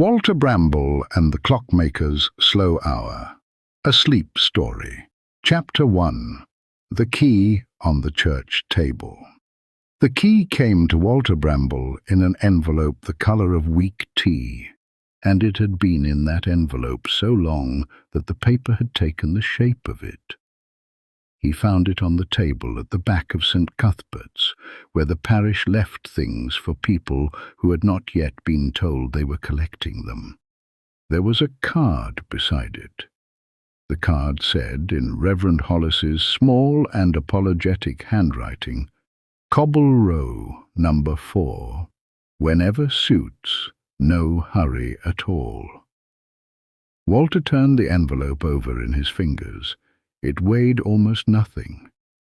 Walter Bramble and the Clockmaker's Slow Hour. A Sleep Story. Chapter 1. The Key on the Church Table. The key came to Walter Bramble in an envelope the colour of weak tea, and it had been in that envelope so long that the paper had taken the shape of it. He found it on the table at the back of St. Cuthbert's, where the parish left things for people who had not yet been told they were collecting them. There was a card beside it. The card said, in Reverend Hollis's small and apologetic handwriting, "Cobble Row, number 4. Whenever suits, no hurry at all." Walter turned the envelope over in his fingers. It weighed almost nothing.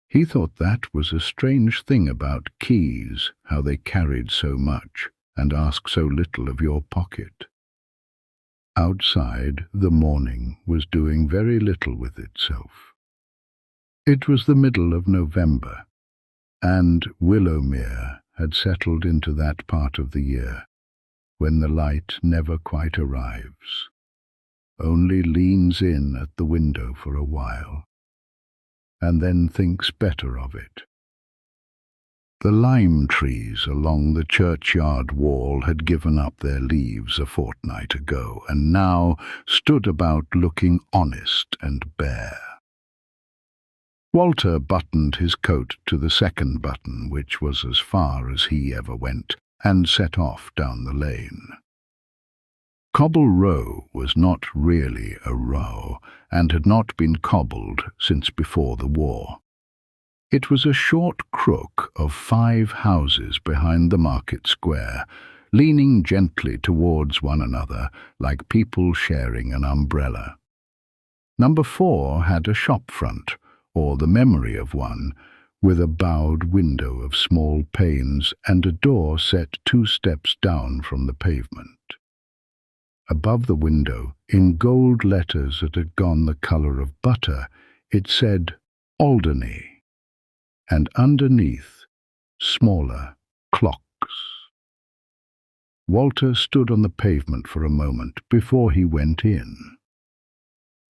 He thought that was a strange thing about keys, how they carried so much and asked so little of your pocket. Outside, the morning was doing very little with itself. It was the middle of November, and Willowmere had settled into that part of the year when the light never quite arrives, only leans in at the window for a while, and then thinks better of it. The lime trees along the churchyard wall had given up their leaves a fortnight ago, and now stood about looking honest and bare. Walter buttoned his coat to the second button, which was as far as he ever went, and set off down the lane. Cobble Row was not really a row, and had not been cobbled since before the war. It was a short crook of 5 houses behind the market square, leaning gently towards one another like people sharing an umbrella. Number 4 had a shop front, or the memory of one, with a bowed window of small panes and a door set 2 steps down from the pavement. Above the window, in gold letters that had gone the colour of butter, it said Alderney, and underneath, smaller clocks. Walter stood on the pavement for a moment before he went in.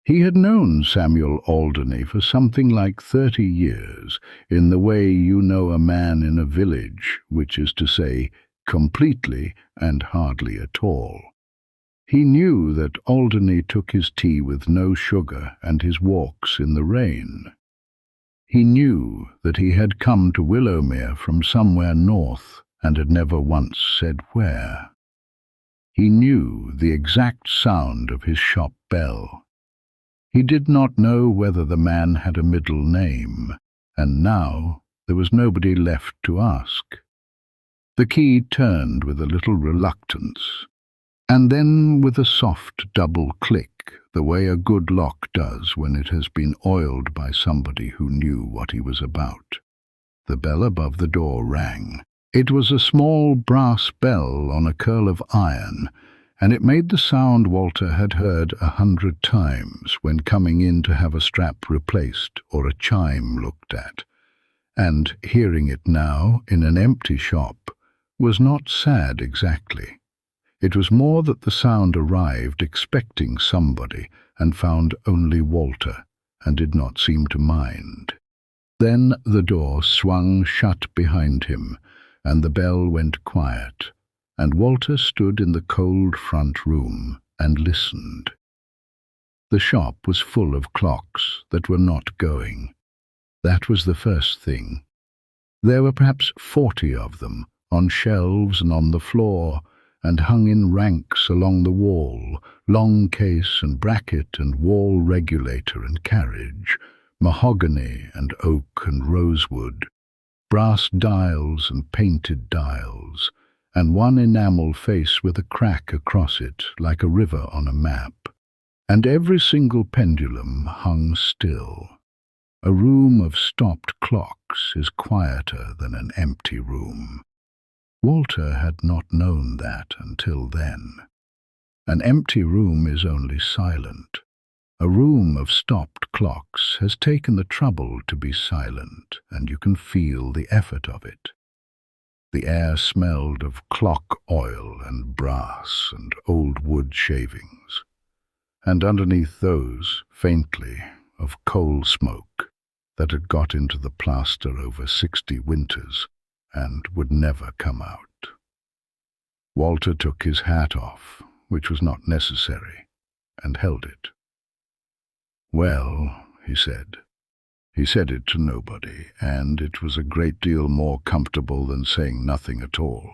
He had known Samuel Alderney for something like 30 years, in the way you know a man in a village, which is to say, completely and hardly at all. He knew that Alderney took his tea with no sugar and his walks in the rain. He knew that he had come to Willowmere from somewhere north and had never once said where. He knew the exact sound of his shop bell. He did not know whether the man had a middle name, and now there was nobody left to ask. The key turned with a little reluctance, and then with a soft double click, the way a good lock does when it has been oiled by somebody who knew what he was about. The bell above the door rang. It was a small brass bell on a curl of iron, and it made the sound Walter had heard 100 times when coming in to have a strap replaced or a chime looked at, and hearing it now in an empty shop was not sad exactly. It was more that the sound arrived expecting somebody and found only Walter, and did not seem to mind. Then the door swung shut behind him, and the bell went quiet, and Walter stood in the cold front room and listened. The shop was full of clocks that were not going. That was the first thing. There were perhaps 40 of them, on shelves and on the floor, and hung in ranks along the wall, long case and bracket and wall regulator and carriage, mahogany and oak and rosewood, brass dials and painted dials, and one enamel face with a crack across it like a river on a map, and every single pendulum hung still. A room of stopped clocks is quieter than an empty room. Walter had not known that until then. An empty room is only silent. A room of stopped clocks has taken the trouble to be silent, and you can feel the effort of it. The air smelled of clock oil and brass and old wood shavings, and underneath those, faintly, of coal smoke that had got into the plaster over 60 winters and would never come out. Walter took his hat off, which was not necessary, and held it. "Well," he said. He said it to nobody, and it was a great deal more comfortable than saying nothing at all.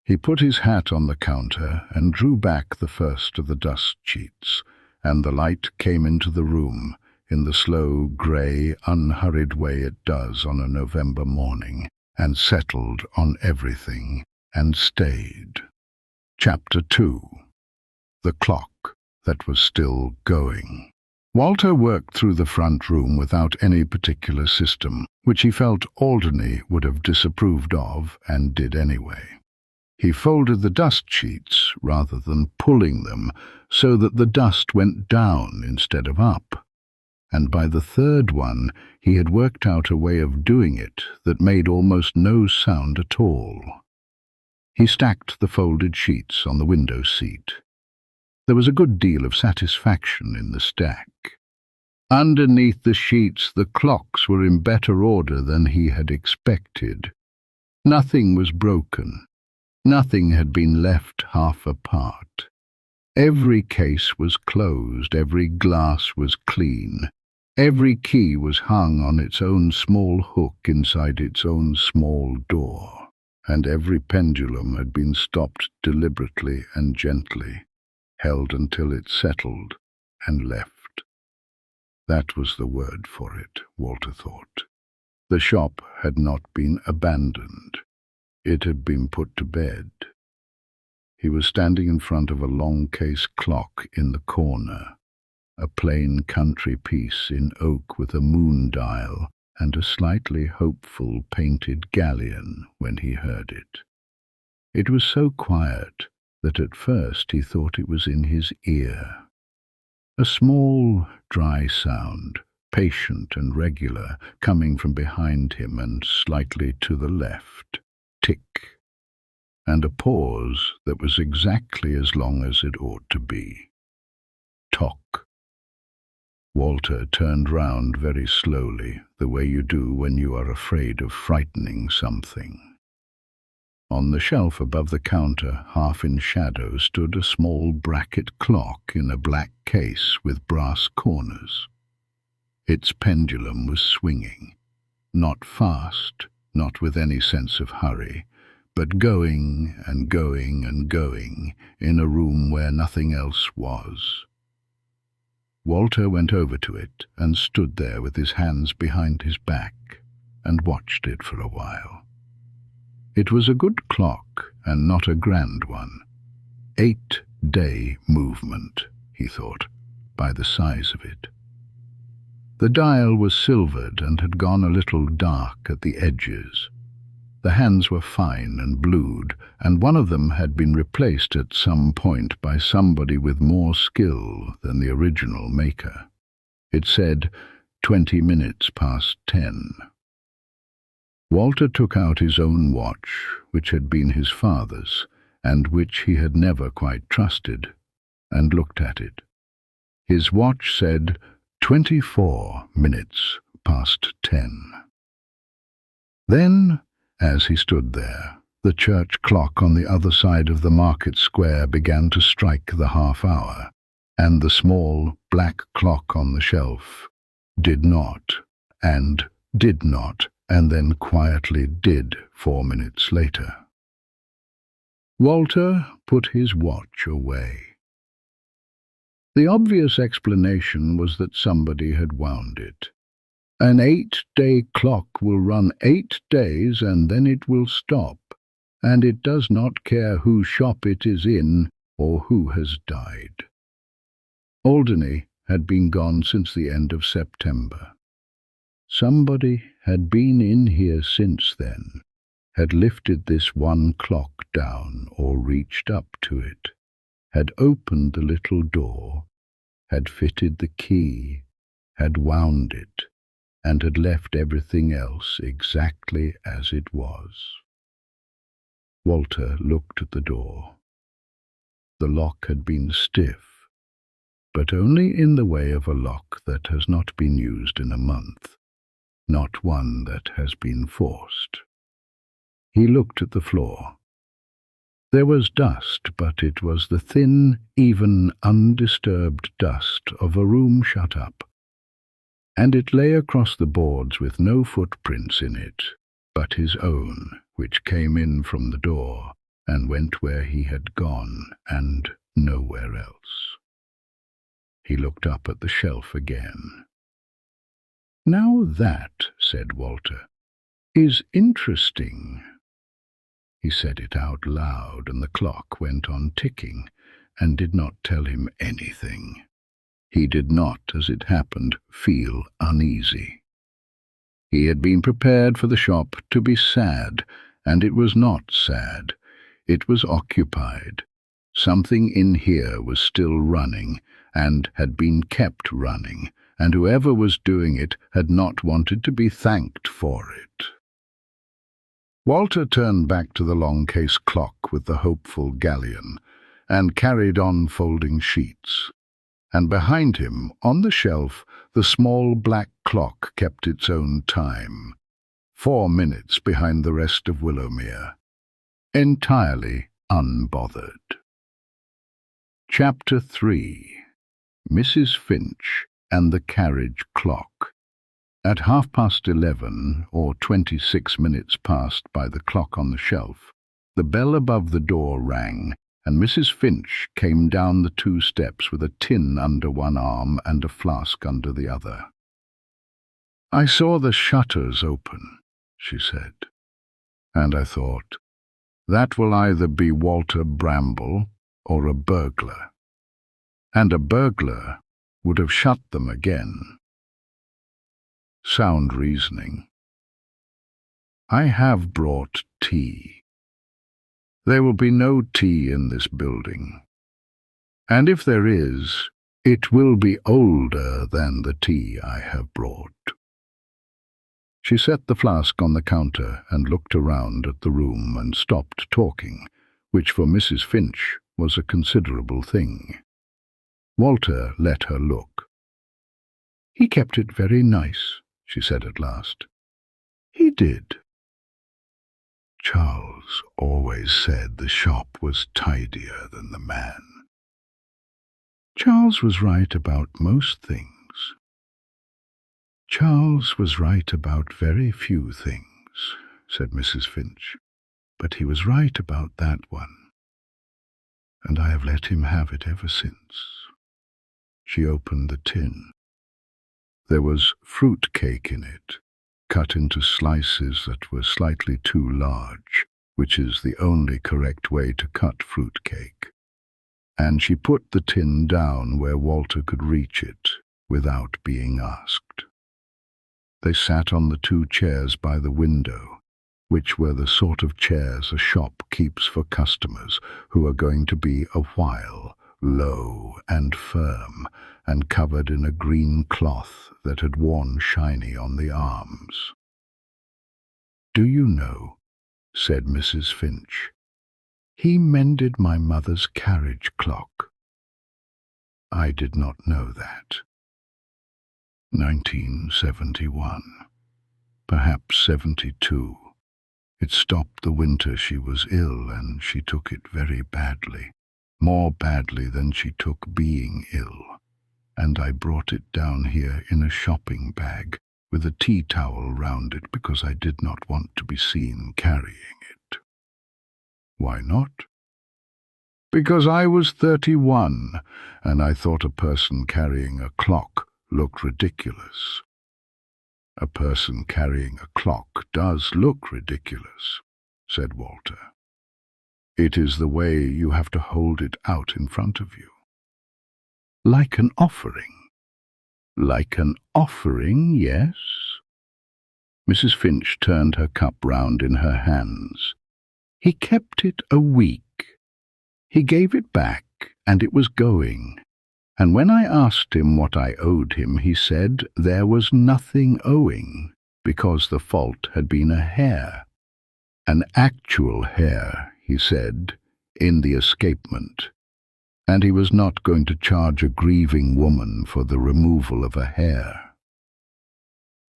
He put his hat on the counter and drew back the first of the dust sheets, and the light came into the room in the slow, grey, unhurried way it does on a November morning, and settled on everything, and stayed. Chapter 2. The Clock That Was Still Going. Walter worked through the front room without any particular system, which he felt Alderney would have disapproved of, and did anyway. He folded the dust sheets rather than pulling them, so that the dust went down instead of up, and by the third one he had worked out a way of doing it that made almost no sound at all. He stacked the folded sheets on the window seat. There was a good deal of satisfaction in the stack. Underneath the sheets the clocks were in better order than he had expected. Nothing was broken. Nothing had been left half apart. Every case was closed, every glass was clean. Every key was hung on its own small hook inside its own small door, and every pendulum had been stopped deliberately and gently, held until it settled and left. That was the word for it, Walter thought. The shop had not been abandoned. It had been put to bed. He was standing in front of a long-case clock in the corner, a plain country piece in oak with a moon dial and a slightly hopeful painted galleon when he heard it. It was so quiet that at first he thought it was in his ear. A small, dry sound, patient and regular, coming from behind him and slightly to the left. Tick. And a pause that was exactly as long as it ought to be. Tock. Walter turned round very slowly, the way you do when you are afraid of frightening something. On the shelf above the counter, half in shadow, stood a small bracket clock in a black case with brass corners. Its pendulum was swinging, not fast, not with any sense of hurry, but going and going and going in a room where nothing else was. Walter went over to it and stood there with his hands behind his back and watched it for a while. It was a good clock, and not a grand one. 8-day movement, he thought, by the size of it. The dial was silvered and had gone a little dark at the edges. The hands were fine and blued, and one of them had been replaced at some point by somebody with more skill than the original maker. It said 20 minutes past 10. Walter took out his own watch, which had been his father's, and which he had never quite trusted, and looked at it. His watch said 24 minutes past 10. Then, as he stood there, the church clock on the other side of the market square began to strike the half-hour, and the small black clock on the shelf did not, and did not, and then quietly did 4 minutes later. Walter put his watch away. The obvious explanation was that somebody had wound it. An 8-day clock will run 8 days and then it will stop, and it does not care whose shop it is in or who has died. Alderney had been gone since the end of September. Somebody had been in here since then, had lifted this one clock down or reached up to it, had opened the little door, had fitted the key, had wound it, and had left everything else exactly as it was. Walter looked at the door. The lock had been stiff, but only in the way of a lock that has not been used in a month, not one that has been forced. He looked at the floor. There was dust, but it was the thin, even, undisturbed dust of a room shut up, and it lay across the boards with no footprints in it but his own, which came in from the door and went where he had gone and nowhere else. He looked up at the shelf again. "Now that," said Walter, "is interesting." He said it out loud, and the clock went on ticking and did not tell him anything. He did not, as it happened, feel uneasy. He had been prepared for the shop to be sad, and it was not sad. It was occupied. Something in here was still running, and had been kept running, and whoever was doing it had not wanted to be thanked for it. Walter turned back to the long case clock with the hopeful galleon, and carried on folding sheets. And behind him, on the shelf, the small black clock kept its own time, 4 minutes behind the rest of Willowmere, entirely unbothered. Chapter 3. Mrs. Finch and the Carriage Clock. At 11:30, or 26 minutes past by the clock on the shelf, the bell above the door rang, and Mrs. Finch came down the 2 steps with a tin under one arm and a flask under the other. "I saw the shutters open," she said, "and I thought, that will either be Walter Bramble or a burglar. And a burglar would have shut them again." Sound reasoning. "I have brought tea. There will be no tea in this building, and if there is, it will be older than the tea I have brought." She set the flask on the counter and looked around at the room and stopped talking, which for Mrs. Finch was a considerable thing. Walter let her look. "He kept it very nice," she said at last. "He did." Charles always said the shop was tidier than the man. Charles was right about most things. Charles was right about very few things, said Mrs. Finch, but he was right about that one, and I have let him have it ever since. She opened the tin. There was fruit cake in it, cut into slices that were slightly too large, which is the only correct way to cut fruit cake. And she put the tin down where Walter could reach it without being asked. They sat on the 2 chairs by the window, which were the sort of chairs a shop keeps for customers who are going to be a while, low and firm, and covered in a green cloth that had worn shiny on the arms. "Do you know," said Mrs. Finch, "he mended my mother's carriage clock." I did not know that. 1971, perhaps 72. It stopped the winter she was ill, and she took it very badly, more badly than she took being ill. And I brought it down here in a shopping bag with a tea towel round it because I did not want to be seen carrying it. Why not? Because I was 31, and I thought a person carrying a clock looked ridiculous. "A person carrying a clock does look ridiculous," said Walter. "It is the way you have to hold it out in front of you. Like an offering." "Like an offering, yes." Mrs. Finch turned her cup round in her hands. "He kept it a week. He gave it back, and it was going. And when I asked him what I owed him, he said there was nothing owing, because the fault had been a hair. An actual hair, he said, in the escapement, and he was not going to charge a grieving woman for the removal of a hair.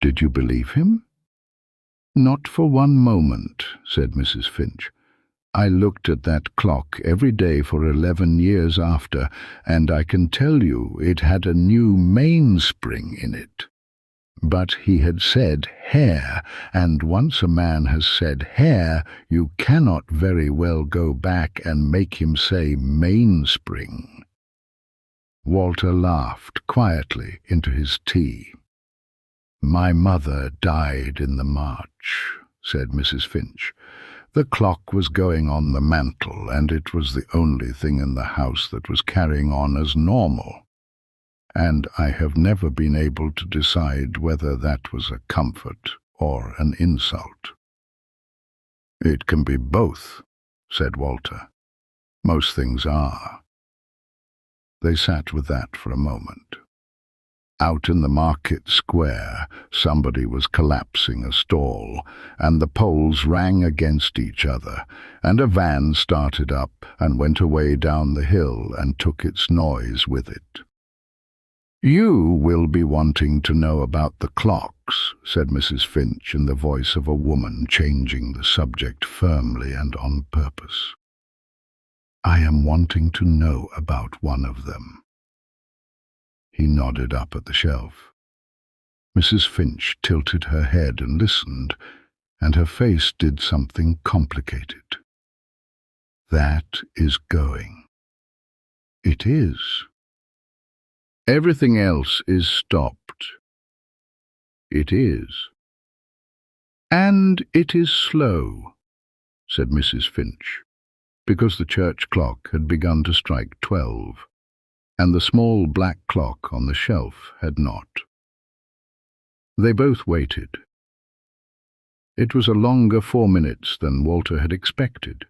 Did you believe him? Not for one moment, said Mrs. Finch. I looked at that clock every day for 11 years after, and I can tell you it had a new mainspring in it. But he had said hair, and once a man has said hair, you cannot very well go back and make him say mainspring. Walter laughed quietly into his tea. My mother died in the March, said Mrs. Finch. The clock was going on the mantel, and it was the only thing in the house that was carrying on as normal. And I have never been able to decide whether that was a comfort or an insult. It can be both, said Walter. Most things are. They sat with that for a moment. Out in the market square, somebody was collapsing a stall, and the poles rang against each other, and a van started up and went away down the hill and took its noise with it. You will be wanting to know about the clocks, said Mrs. Finch in the voice of a woman, changing the subject firmly and on purpose. I am wanting to know about one of them. He nodded up at the shelf. Mrs. Finch tilted her head and listened, and her face did something complicated. That is going. It is. Everything else is stopped. It is. And it is slow, said Mrs. Finch, because the church clock had begun to strike 12. And the small black clock on the shelf had not. They both waited. It was a longer 4 minutes than Walter had expected,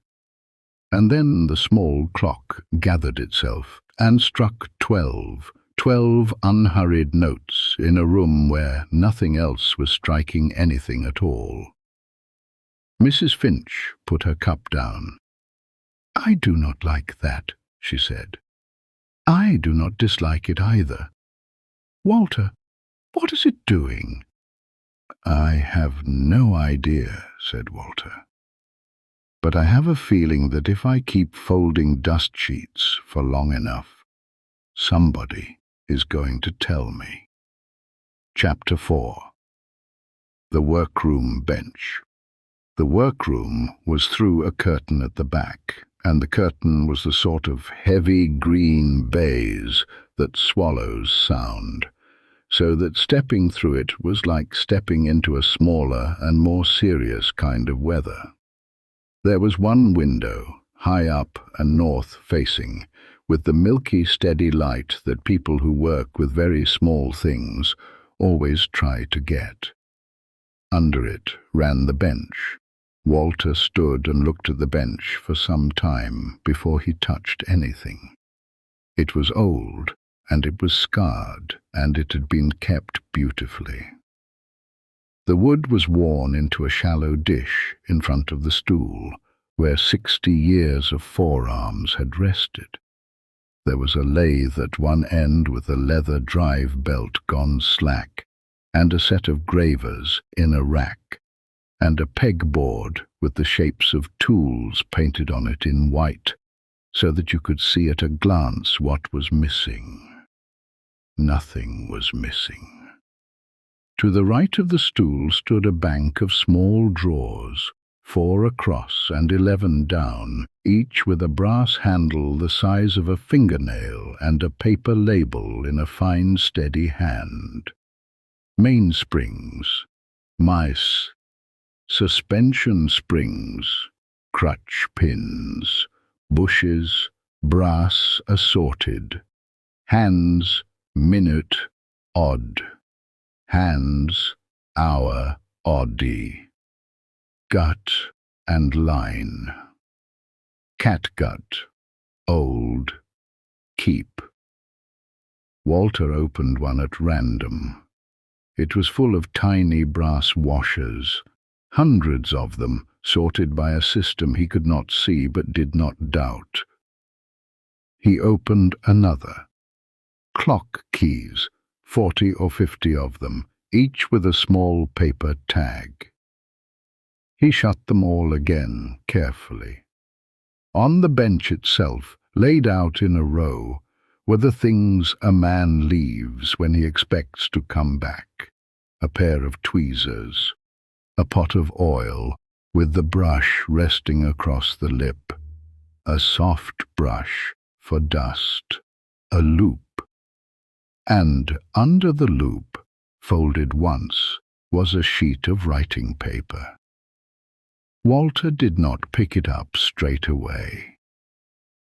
and then the small clock gathered itself and struck 12 unhurried notes in a room where nothing else was striking anything at all. Mrs. Finch put her cup down. I do not like that, she said. I do not dislike it either. Walter, what is it doing? I have no idea, said Walter. But I have a feeling that if I keep folding dust sheets for long enough, somebody is going to tell me. Chapter 4. The workroom bench. The workroom was through a curtain at the back, and the curtain was the sort of heavy green baize that swallows sound, so that stepping through it was like stepping into a smaller and more serious kind of weather. There was one window, high up and north-facing, with the milky, steady light that people who work with very small things always try to get. Under it ran the bench. Walter stood and looked at the bench for some time before he touched anything. It was old, and it was scarred, and it had been kept beautifully. The wood was worn into a shallow dish in front of the stool, where 60 years of forearms had rested. There was a lathe at one end with a leather drive belt gone slack, and a set of gravers in a rack, and a pegboard with the shapes of tools painted on it in white, so that you could see at a glance what was missing. Nothing was missing. To the right of the stool stood a bank of small drawers, 4 across and 11 down, each with a brass handle the size of a fingernail and a paper label in a fine, steady hand. Mainsprings, mice, suspension springs, crutch pins, bushes, brass assorted, hands, minute, odd, hands, hour, oddie, gut and line, catgut, old, keep. Walter opened one at random. It was full of tiny brass washers, hundreds of them, sorted by a system he could not see but did not doubt. He opened another. Clock keys, 40 or 50 of them, each with a small paper tag. He shut them all again carefully. On the bench itself, laid out in a row, were the things a man leaves when he expects to come back: a pair of tweezers, a pot of oil with the brush resting across the lip, a soft brush for dust, a loop. And under the loop, folded once, was a sheet of writing paper. Walter did not pick it up straight away.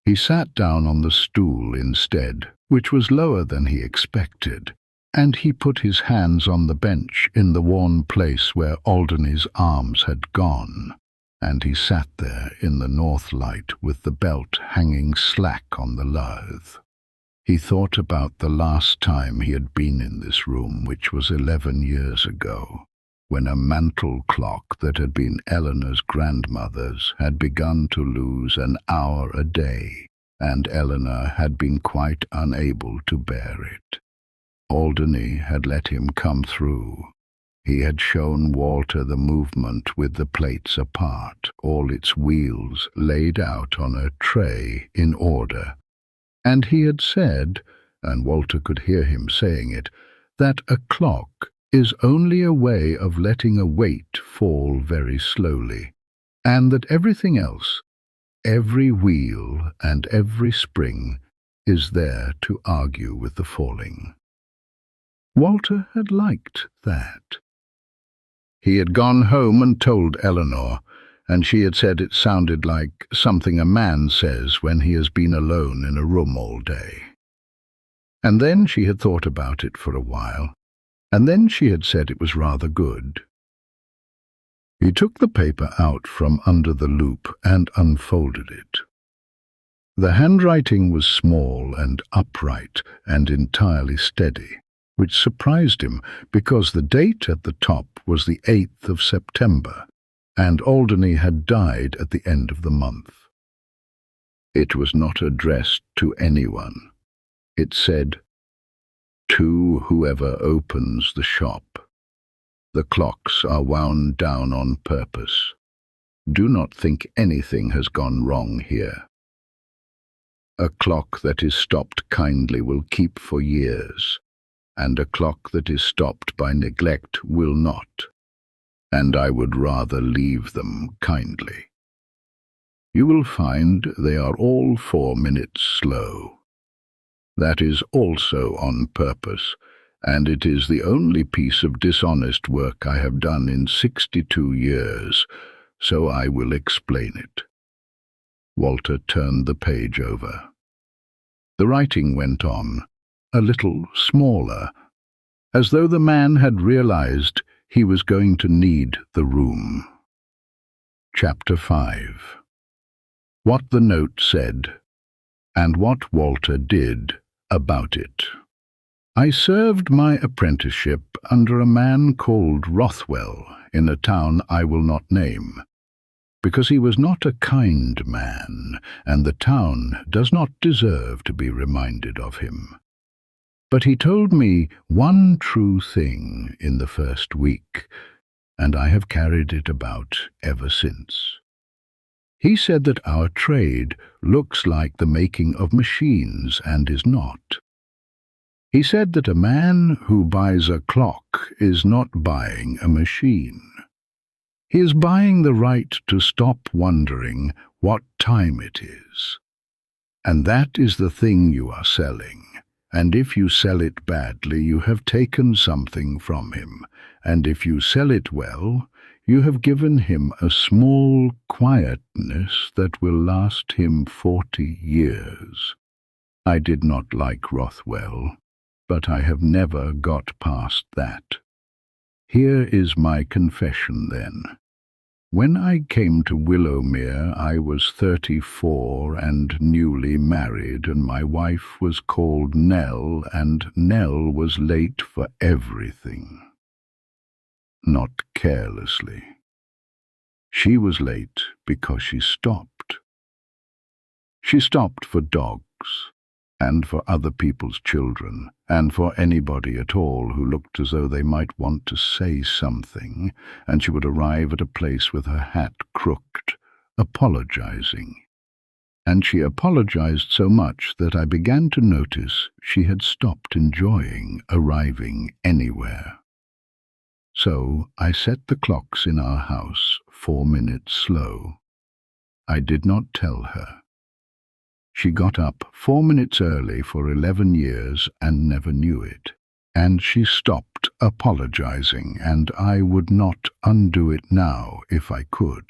He sat down on the stool instead, which was lower than he expected, and he put his hands on the bench in the worn place where Alderney's arms had gone, and he sat there in the north light with the belt hanging slack on the lathe. He thought about the last time he had been in this room, which was 11 years ago, when a mantel clock that had been Eleanor's grandmother's had begun to lose an hour a day, and Eleanor had been quite unable to bear it. Alderney had let him come through. He had shown Walter the movement with the plates apart, all its wheels laid out on a tray in order. And he had said, and Walter could hear him saying it, that a clock is only a way of letting a weight fall very slowly, and that everything else, every wheel and every spring, is there to argue with the falling. Walter had liked that. He had gone home and told Eleanor, and she had said it sounded like something a man says when he has been alone in a room all day. And then she had thought about it for a while, and then she had said it was rather good. He took the paper out from under the loop and unfolded it. The handwriting was small and upright and entirely steady, which surprised him because the date at the top was the 8th of September, and Alderney had died at the end of the month. It was not addressed to anyone. It said, "To whoever opens the shop. The clocks are wound down on purpose. Do not think anything has gone wrong here. A clock that is stopped kindly will keep for years, and a clock that is stopped by neglect will not. And I would rather leave them kindly. You will find they are all 4 minutes slow. That is also on purpose, and it is the only piece of dishonest work I have done in 62 years, so I will explain it." Walter turned the page over. The writing went on, a little smaller, as though the man had realized he was going to need the room. Chapter 5. What the note said, and what Walter did about it. I served my apprenticeship under a man called Rothwell in a town I will not name, because he was not a kind man, and the town does not deserve to be reminded of him. But he told me one true thing in the first week, and I have carried it about ever since. He said that our trade looks like the making of machines and is not. He said that a man who buys a clock is not buying a machine. He is buying the right to stop wondering what time it is. And that is the thing you are selling. And if you sell it badly, you have taken something from him, and if you sell it well, you have given him a small quietness that will last him 40 years. I did not like Rothwell, but I have never got past that. Here is my confession then. When I came to Willowmere, I was 34 and newly married, and my wife was called Nell, and Nell was late for everything. Not carelessly. She was late because she stopped. She stopped for dogs, and for other people's children, and for anybody at all who looked as though they might want to say something, and she would arrive at a place with her hat crooked, apologizing. And she apologized so much that I began to notice she had stopped enjoying arriving anywhere. So I set the clocks in our house 4 minutes slow. I did not tell her. She got up 4 minutes early for 11 years and never knew it. And she stopped apologizing, and I would not undo it now if I could.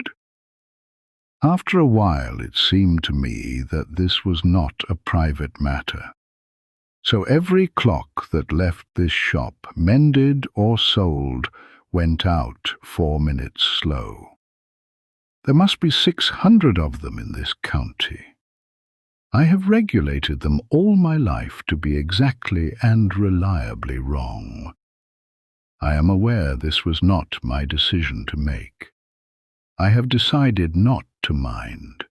After a while it seemed to me that this was not a private matter. So every clock that left this shop, mended or sold, went out 4 minutes slow. There must be 600 of them in this county. I have regulated them all my life to be exactly and reliably wrong. I am aware this was not my decision to make. I have decided not to mind.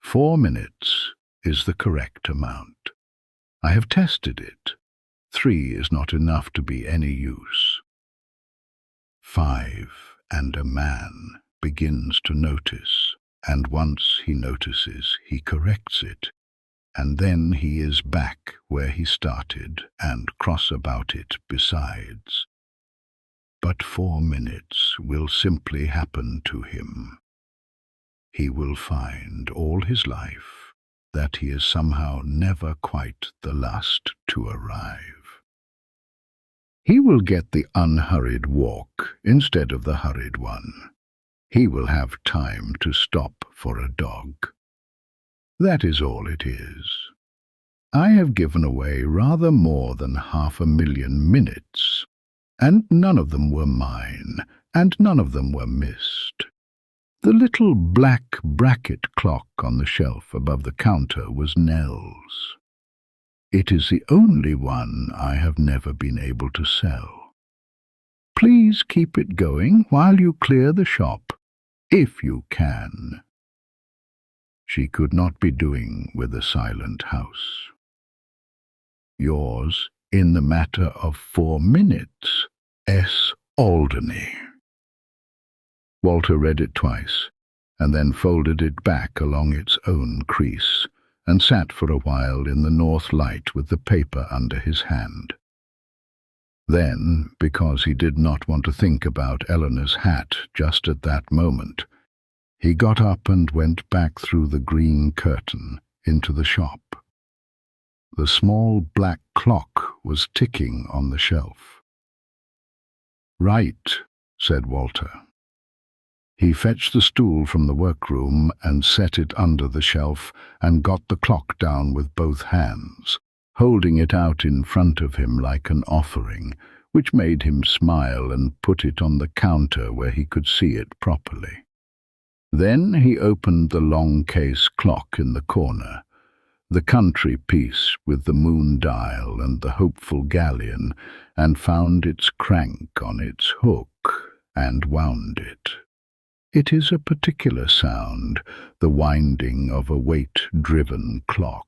4 minutes is the correct amount. I have tested it. 3 is not enough to be any use. 5, and a man begins to notice, and once he notices, he corrects it, and then he is back where he started, and cross about it besides. But 4 minutes will simply happen to him. He will find all his life that he is somehow never quite the last to arrive. He will get the unhurried walk instead of the hurried one. He will have time to stop for a dog. That is all it is. I have given away rather more than 500,000 minutes, and none of them were mine, and none of them were missed. The little black bracket clock on the shelf above the counter was Nell's. It is the only one I have never been able to sell. Please keep it going while you clear the shop, if you can. She could not be doing with a silent house. Yours, in the matter of 4 minutes, S. Alderney. Walter read it twice, and then folded it back along its own crease, and sat for a while in the north light with the paper under his hand. Then, because he did not want to think about Eleanor's hat just at that moment, he got up and went back through the green curtain into the shop. The small black clock was ticking on the shelf. "Right," said Walter. He fetched the stool from the workroom and set it under the shelf and got the clock down with both hands, holding it out in front of him like an offering, which made him smile, and put it on the counter where he could see it properly. Then he opened the long case clock in the corner, the country piece with the moon dial and the hopeful galleon, and found its crank on its hook, and wound it. It is a particular sound, the winding of a weight-driven clock.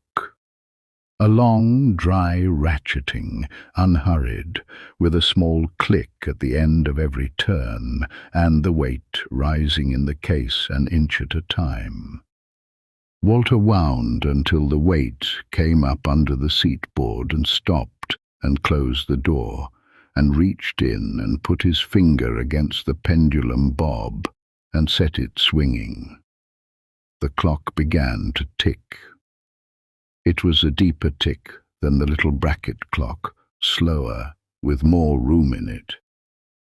A long, dry ratcheting, unhurried, with a small click at the end of every turn, and the weight rising in the case an inch at a time. Walter wound until the weight came up under the seat-board and stopped, and closed the door, and reached in and put his finger against the pendulum bob, and set it swinging. The clock began to tick. It was a deeper tick than the little bracket clock, slower, with more room in it.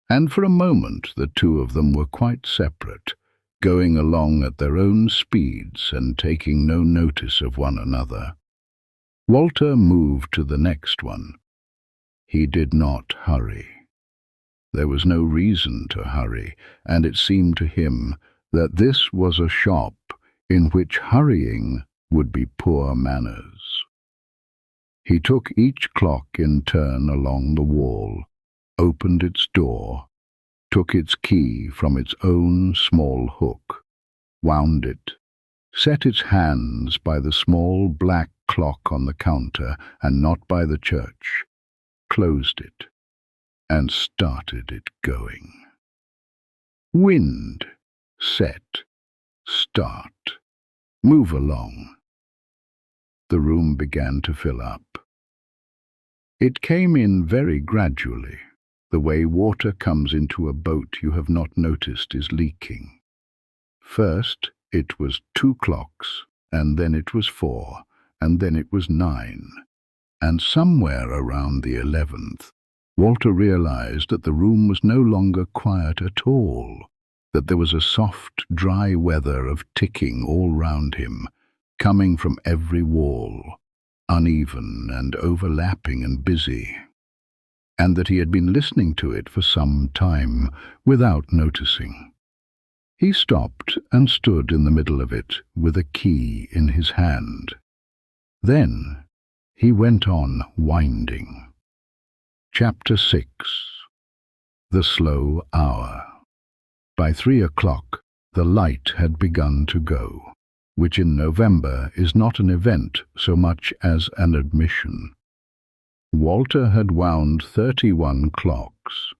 And for a moment the two of them were quite separate, going along at their own speeds and taking no notice of one another. Walter moved to the next one. He did not hurry. There was no reason to hurry, and it seemed to him that this was a shop in which hurrying would be poor manners. He took each clock in turn along the wall, opened its door, took its key from its own small hook, wound it, set its hands by the small black clock on the counter and not by the church, closed it, and started it going. Wind, set, start, move along. The room began to fill up. It came in very gradually, the way water comes into a boat you have not noticed is leaking. First it was 2 clocks, and then it was 4, and then it was 9, and somewhere around the 11th, Walter realized that the room was no longer quiet at all, that there was a soft, dry weather of ticking all round him, coming from every wall, uneven and overlapping and busy, and that he had been listening to it for some time without noticing. He stopped and stood in the middle of it with a key in his hand. Then he went on winding. Chapter 6. The Slow Hour. By 3 o'clock the light had begun to go, which in November is not an event so much as an admission. Walter had wound 31 clocks.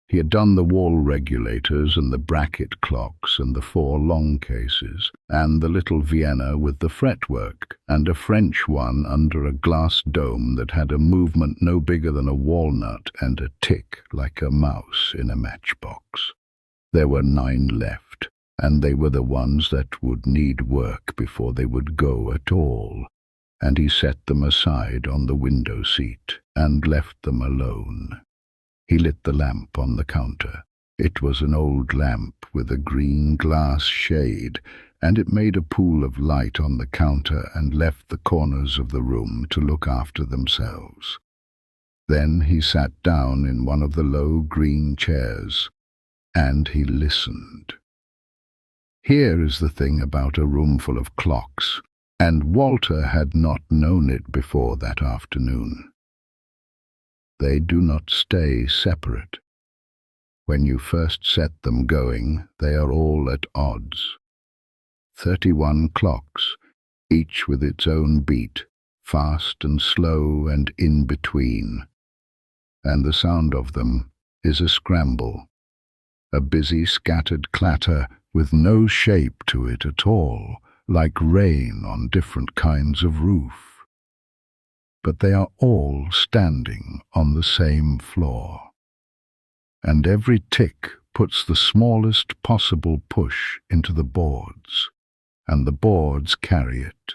He had done the wall regulators and the bracket clocks and the 4 long cases, and the little Vienna with the fretwork, and a French one under a glass dome that had a movement no bigger than a walnut and a tick like a mouse in a matchbox. There were 9 left, and they were the ones that would need work before they would go at all, and he set them aside on the window seat and left them alone. He lit the lamp on the counter. It was an old lamp with a green glass shade, and it made a pool of light on the counter and left the corners of the room to look after themselves. Then he sat down in one of the low green chairs, and he listened. Here is the thing about a room full of clocks, and Walter had not known it before that afternoon. They do not stay separate. When you first set them going, they are all at odds. 31 clocks, each with its own beat, fast and slow and in between, and the sound of them is a scramble, a busy scattered clatter with no shape to it at all, like rain on different kinds of roof. But they are all standing on the same floor, and every tick puts the smallest possible push into the boards, and the boards carry it,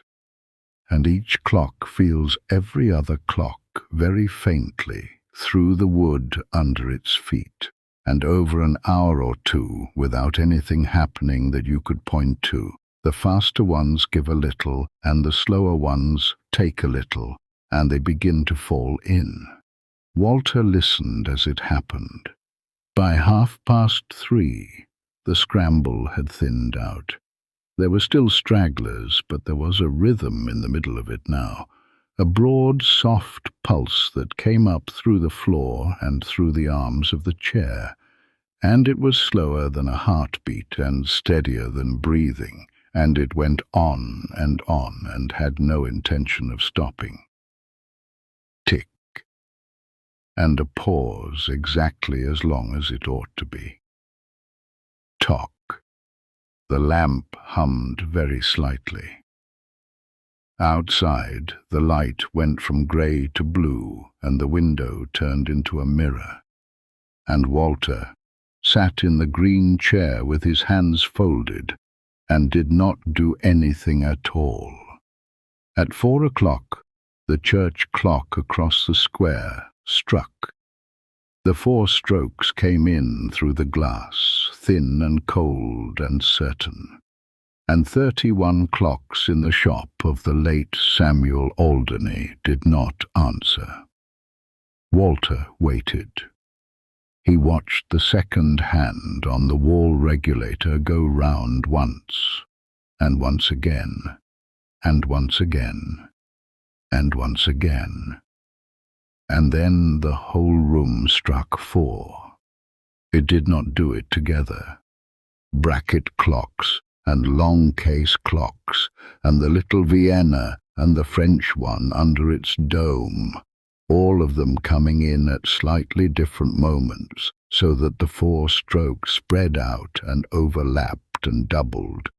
and each clock feels every other clock very faintly through the wood under its feet, and over an hour or two, without anything happening that you could point to, the faster ones give a little, and the slower ones take a little, and they begin to fall in. Walter listened as it happened. By 3:30, the scramble had thinned out. There were still stragglers, but there was a rhythm in the middle of it now, a broad, soft pulse that came up through the floor and through the arms of the chair, and it was slower than a heartbeat and steadier than breathing, and it went on and had no intention of stopping. Tick, and a pause exactly as long as it ought to be. Tock. The lamp hummed very slightly. Outside, the light went from grey to blue, and the window turned into a mirror, and Walter sat in the green chair with his hands folded, and did not do anything at all. At 4 o'clock, the church clock across the square struck. The 4 strokes came in through the glass, thin and cold and certain, and 31 clocks in the shop of the late Samuel Alderney did not answer. Walter waited. He watched the second hand on the wall regulator go round once, and once again, and once again, and once again, and then the whole room struck 4. It did not do it together. Bracket clocks and long case clocks, and the little Vienna and the French one under its dome, all of them coming in at slightly different moments, so that the 4 strokes spread out and overlapped and doubled.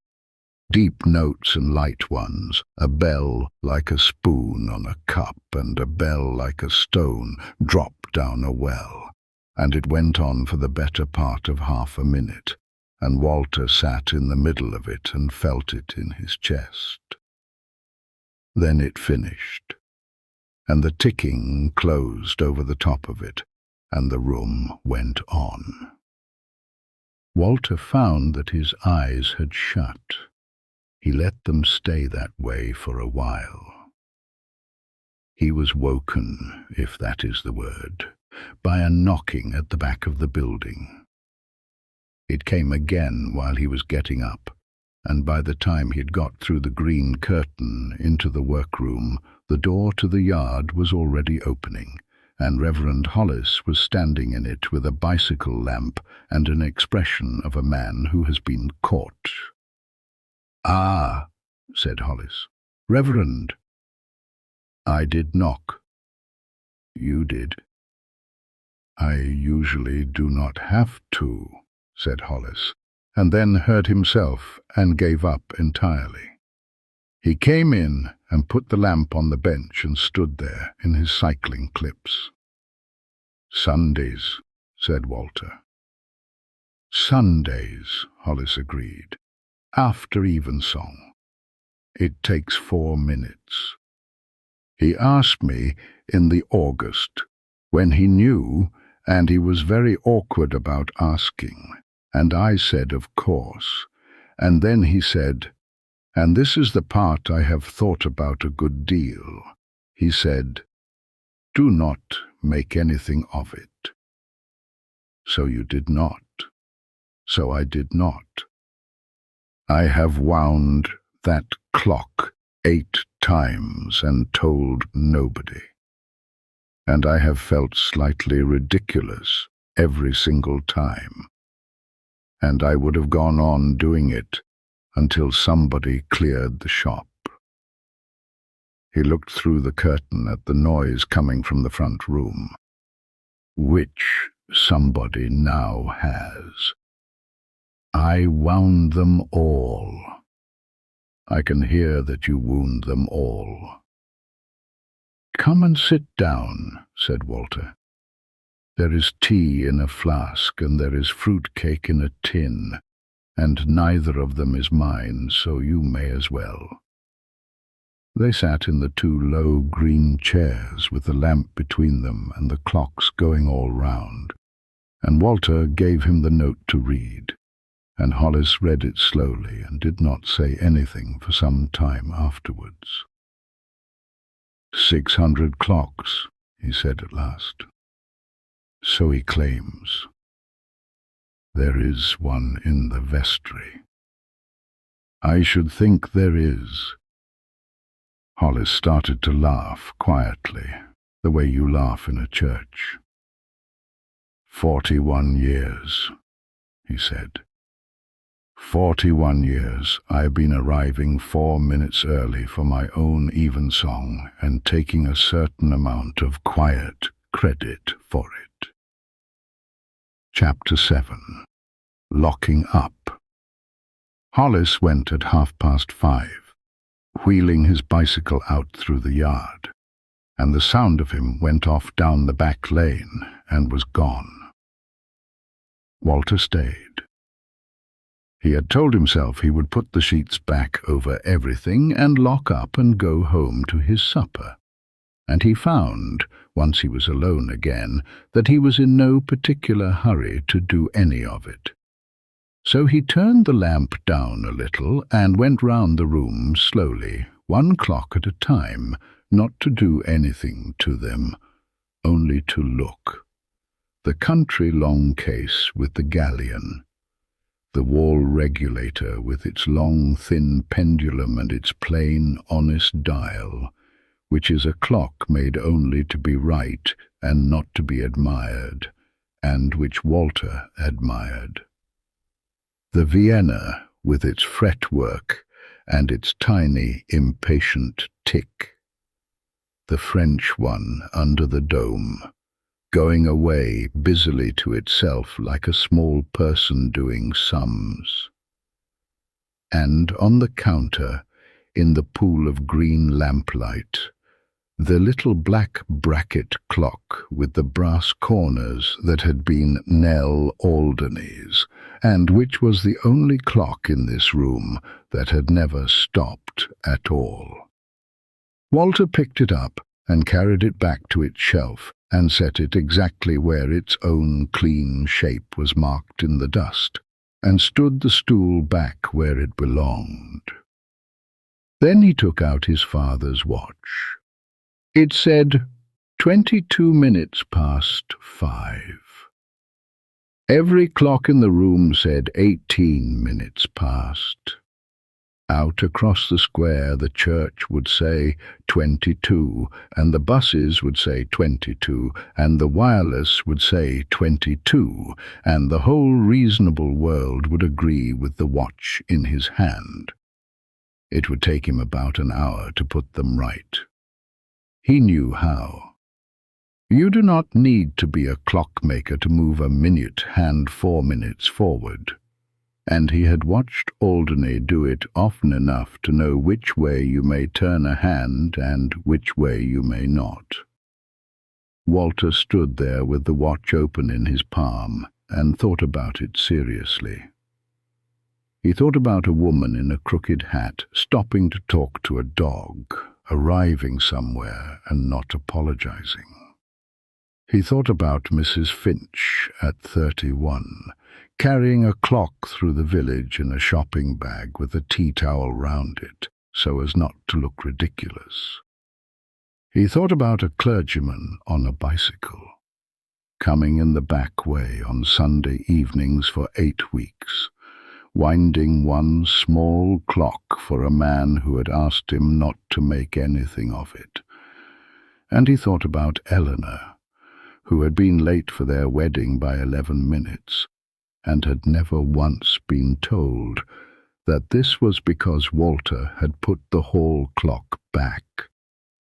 Deep notes and light ones, a bell like a spoon on a cup and a bell like a stone dropped down a well, and it went on for the better part of half a minute, and Walter sat in the middle of it and felt it in his chest. Then it finished, and the ticking closed over the top of it, and the room went on. Walter found that his eyes had shut. He let them stay that way for a while. He was woken, if that is the word, by a knocking at the back of the building. It came again while he was getting up, and by the time he had got through the green curtain into the workroom, the door to the yard was already opening, and Reverend Hollis was standing in it with a bicycle lamp and an expression of a man who has been caught. "Ah," said Hollis. "Reverend." "I did knock." "You did." "I usually do not have to," said Hollis, and then heard himself and gave up entirely. He came in and put the lamp on the bench and stood there in his cycling clips. "Sundays," said Walter. "Sundays," Hollis agreed. "After evensong. It takes 4 minutes. He asked me in the August, when he knew, and he was very awkward about asking, and I said of course, and then he said, and this is the part I have thought about a good deal, he said, do not make anything of it. So you did not. So I did not. I have wound that clock 8 times and told nobody. And I have felt slightly ridiculous every single time. And I would have gone on doing it until somebody cleared the shop. He looked through the curtain at the noise coming from the front room, which somebody now has. I wound them all. I can hear that you wound them all. Come and sit down, said Walter. There is tea in a flask, and there is fruit cake in a tin, and neither of them is mine, so you may as well. They sat in the 2 low green chairs with the lamp between them and the clocks going all round, and Walter gave him the note to read, and Hollis read it slowly and did not say anything for some time afterwards. 600 clocks, he said at last. So he claims. There is one in the vestry. I should think there is. Hollis started to laugh quietly, the way you laugh in a church. 41 years, he said. 41 years I've been arriving 4 minutes early for my own evensong and taking a certain amount of quiet credit for it. Chapter 7. Locking Up. Hollis went at 5:30, wheeling his bicycle out through the yard, and the sound of him went off down the back lane and was gone. Walter stayed. He had told himself he would put the sheets back over everything and lock up and go home to his supper, and he found, once he was alone again, that he was in no particular hurry to do any of it. So he turned the lamp down a little and went round the room slowly, 1 clock at a time, not to do anything to them, only to look. The country long case with the galleon, the wall regulator with its long thin pendulum and its plain honest dial, which is a clock made only to be right and not to be admired, and which Walter admired. The Vienna, with its fretwork and its tiny, impatient tick. The French one under the dome, going away busily to itself like a small person doing sums. And on the counter, in the pool of green lamplight, the little black bracket clock with the brass corners that had been Nell Alderney's, and which was the only clock in this room that had never stopped at all. Walter picked it up and carried it back to its shelf and set it exactly where its own clean shape was marked in the dust, and stood the stool back where it belonged. Then he took out his father's watch. It said 22 minutes past 5. Every clock in the room said 18 minutes past. Out across the square the church would say 22, and the buses would say 22, and the wireless would say 22, and the whole reasonable world would agree with the watch in his hand. It would take him about an hour to put them right. He knew how. You do not need to be a clockmaker to move a minute hand 4 minutes forward, and he had watched Alderney do it often enough to know which way you may turn a hand and which way you may not. Walter stood there with the watch open in his palm and thought about it seriously. He thought about a woman in a crooked hat stopping to talk to a dog, arriving somewhere and not apologizing. He thought about Mrs. Finch at 31, carrying a clock through the village in a shopping bag with a tea towel round it, so as not to look ridiculous. He thought about a clergyman on a bicycle, coming in the back way on Sunday evenings for 8 weeks, winding one small clock for a man who had asked him not to make anything of it. And he thought about Eleanor, who had been late for their wedding by 11 minutes, and had never once been told that this was because Walter had put the hall clock back,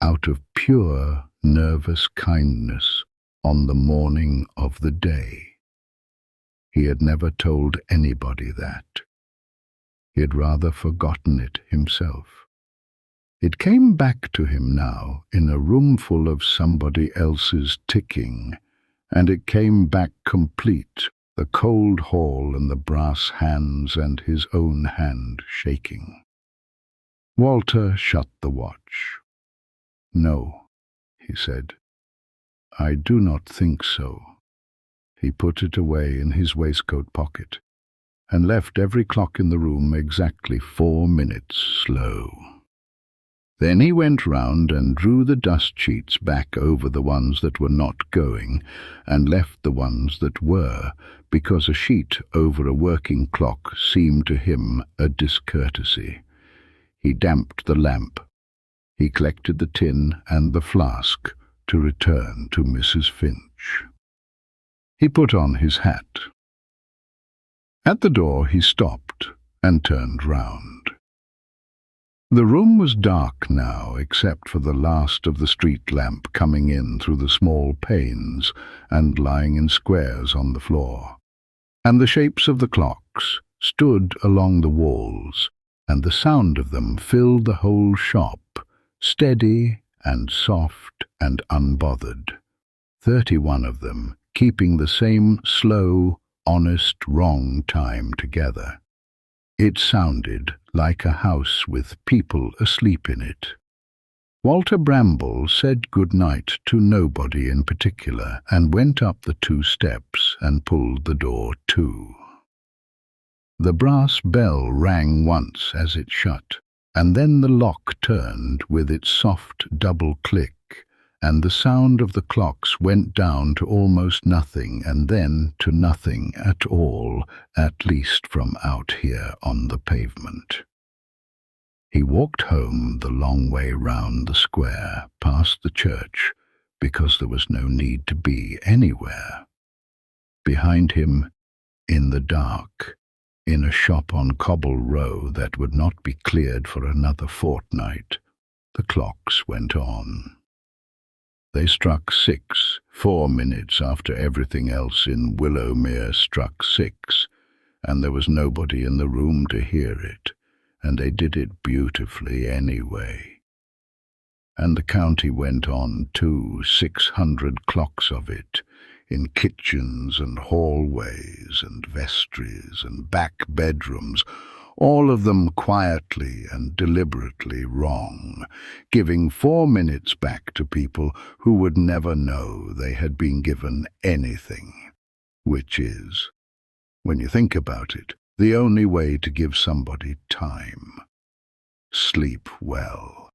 out of pure, nervous kindness, on the morning of the day. He had never told anybody that. He had rather forgotten it himself. It came back to him now in a roomful of somebody else's ticking, and it came back complete, the cold hall and the brass hands and his own hand shaking. Walter shut the watch. "No," he said, "I do not think so." He put it away in his waistcoat pocket, and left every clock in the room exactly 4 minutes slow. Then he went round and drew the dust sheets back over the ones that were not going, and left the ones that were, because a sheet over a working clock seemed to him a discourtesy. He damped the lamp. He collected the tin and the flask to return to Mrs. Finch. He put on his hat. At the door he stopped and turned round. The room was dark now, except for the last of the street lamp coming in through the small panes and lying in squares on the floor. And the shapes of the clocks stood along the walls, and the sound of them filled the whole shop, steady and soft and unbothered. 31 of them, keeping the same slow, honest, wrong time together. It sounded like a house with people asleep in it. Walter Bramble said good night to nobody in particular, and went up the 2 steps and pulled the door to. The brass bell rang once as it shut, and then the lock turned with its soft double click, and the sound of the clocks went down to almost nothing, and then to nothing at all, at least from out here on the pavement. He walked home the long way round the square, past the church, because there was no need to be anywhere. Behind him, in the dark, in a shop on Cobble Row that would not be cleared for another fortnight, the clocks went on. They struck 6, 4 minutes after everything else in Willowmere struck 6, and there was nobody in the room to hear it, and they did it beautifully anyway. And the county went on too, 600 clocks of it, in kitchens and hallways and vestries and back bedrooms, all of them quietly and deliberately wrong, giving 4 minutes back to people who would never know they had been given anything, which is, when you think about it, the only way to give somebody time. Sleep well.